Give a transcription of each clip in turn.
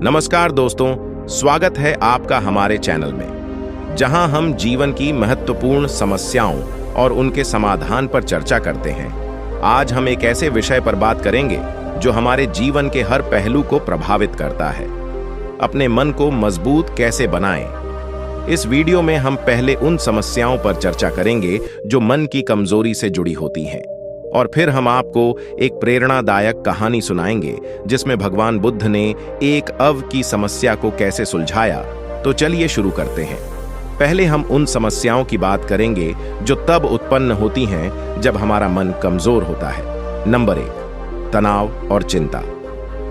नमस्कार दोस्तों, स्वागत है आपका हमारे चैनल में, जहां हम जीवन की महत्वपूर्ण समस्याओं और उनके समाधान पर चर्चा करते हैं। आज हम एक ऐसे विषय पर बात करेंगे जो हमारे जीवन के हर पहलू को प्रभावित करता है। अपने मन को मजबूत कैसे बनाएं? इस वीडियो में हम पहले उन समस्याओं पर चर्चा करेंगे जो मन की कमजोरी से जुड़ी होती हैं, और फिर हम आपको एक प्रेरणादायक कहानी सुनाएंगे जिसमें भगवान बुद्ध ने एक अव की समस्या को कैसे सुलझाया। तो चलिए शुरू करते हैं। पहले हम उन समस्याओं की बात करेंगे जो तब उत्पन्न होती हैं जब हमारा मन कमजोर होता है। नंबर 1, तनाव और चिंता।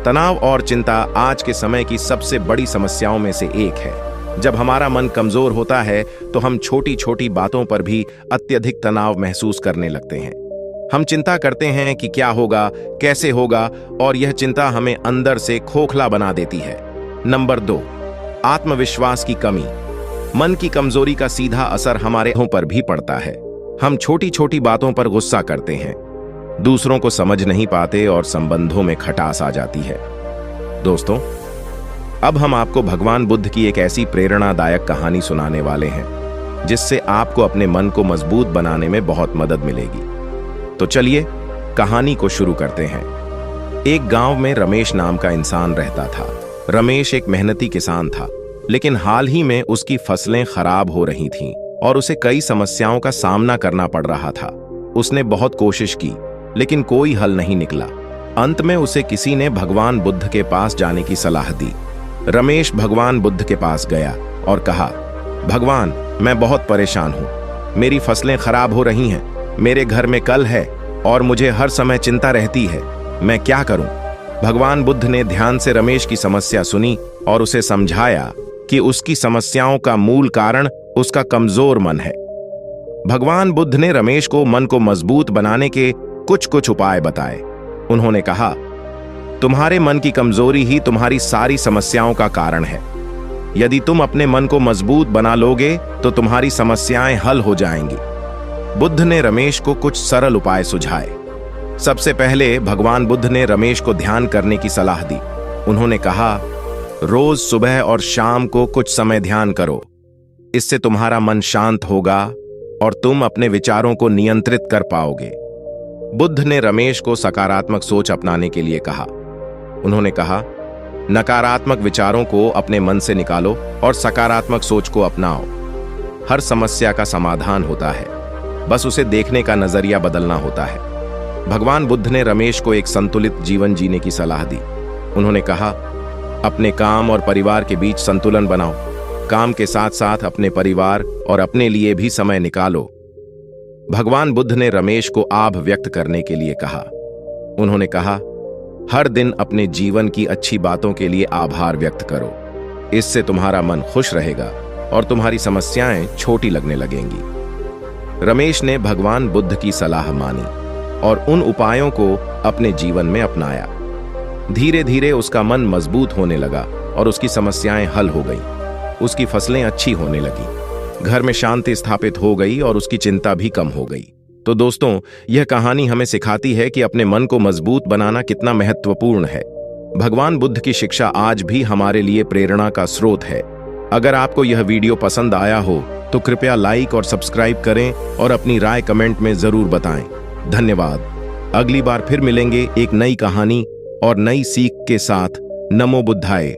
तनाव और चिंता आज के समय की सबसे बड़ी समस्याओं में से एक है। जब हमारा मन कमजोर होता है तो हम छोटी छोटी बातों पर भी अत्यधिक तनाव महसूस करने लगते हैं। हम चिंता करते हैं कि क्या होगा, कैसे होगा, और यह चिंता हमें अंदर से खोखला बना देती है। नंबर 2, आत्मविश्वास की कमी। मन की कमजोरी का सीधा असर हमारे हों पर भी पड़ता है। हम छोटी छोटी बातों पर गुस्सा करते हैं, दूसरों को समझ नहीं पाते और संबंधों में खटास आ जाती है। दोस्तों, अब हम आपको भगवान बुद्ध की एक ऐसी प्रेरणादायक कहानी सुनाने वाले हैं जिससे आपको अपने मन को मजबूत बनाने में बहुत मदद मिलेगी। तो चलिए कहानी को शुरू करते हैं। एक गांव में रमेश नाम का इंसान रहता था। रमेश एक मेहनती किसान था, लेकिन हाल ही में उसकी फसलें खराब हो रही थीं और उसे कई समस्याओं का सामना करना पड़ रहा था। उसने बहुत कोशिश की, लेकिन कोई हल नहीं निकला। अंत में उसे किसी ने भगवान बुद्ध के पास जाने की सलाह दी। रमेश भगवान बुद्ध के पास गया और कहा, भगवान, मैं बहुत परेशान हूं। मेरी फसलें खराब हो रही हैं, मेरे घर में कल है और मुझे हर समय चिंता रहती है। मैं क्या करूं? भगवान बुद्ध ने ध्यान से रमेश की समस्या सुनी और उसे समझाया कि उसकी समस्याओं का मूल कारण उसका कमजोर मन है। भगवान बुद्ध ने रमेश को मन को मजबूत बनाने के कुछ उपाय बताए। उन्होंने कहा, तुम्हारे मन की कमजोरी ही तुम्हारी सारी समस्याओं का कारण है। यदि तुम अपने मन को मजबूत बना लोगे तो तुम्हारी समस्याएं हल हो जाएंगी। बुद्ध ने रमेश को कुछ सरल उपाय सुझाए। सबसे पहले भगवान बुद्ध ने रमेश को ध्यान करने की सलाह दी। उन्होंने कहा, रोज सुबह और शाम को कुछ समय ध्यान करो। इससे तुम्हारा मन शांत होगा और तुम अपने विचारों को नियंत्रित कर पाओगे। बुद्ध ने रमेश को सकारात्मक सोच अपनाने के लिए कहा। उन्होंने कहा, नकारात्मक विचारों को अपने मन से निकालो और सकारात्मक सोच को अपनाओ। हर समस्या का समाधान होता है, बस उसे देखने का नजरिया बदलना होता है। भगवान बुद्ध ने रमेश को एक संतुलित जीवन जीने की सलाह दी। उन्होंने कहा, अपने काम और परिवार के बीच संतुलन बनाओ। काम के साथ साथ अपने परिवार और अपने लिए भी समय निकालो। भगवान बुद्ध ने रमेश को आभार व्यक्त करने के लिए कहा। उन्होंने कहा, हर दिन अपने जीवन की अच्छी बातों के लिए आभार व्यक्त करो। इससे तुम्हारा मन खुश रहेगा और तुम्हारी समस्याएं छोटी लगने लगेंगी। रमेश ने भगवान बुद्ध की सलाह मानी और उन उपायों को अपने जीवन में अपनाया। धीरे धीरे उसका मन मजबूत होने लगा और उसकी समस्याएं हल हो गईं। उसकी फसलें अच्छी होने लगी, घर में शांति स्थापित हो गई और उसकी चिंता भी कम हो गई। तो दोस्तों, यह कहानी हमें सिखाती है कि अपने मन को मजबूत बनाना कितना महत्वपूर्ण है। भगवान बुद्ध की शिक्षा आज भी हमारे लिए प्रेरणा का स्रोत है। अगर आपको यह वीडियो पसंद आया हो तो कृपया लाइक और सब्सक्राइब करें और अपनी राय कमेंट में जरूर बताएं। धन्यवाद। अगली बार फिर मिलेंगे एक नई कहानी और नई सीख के साथ। नमो बुद्धाय।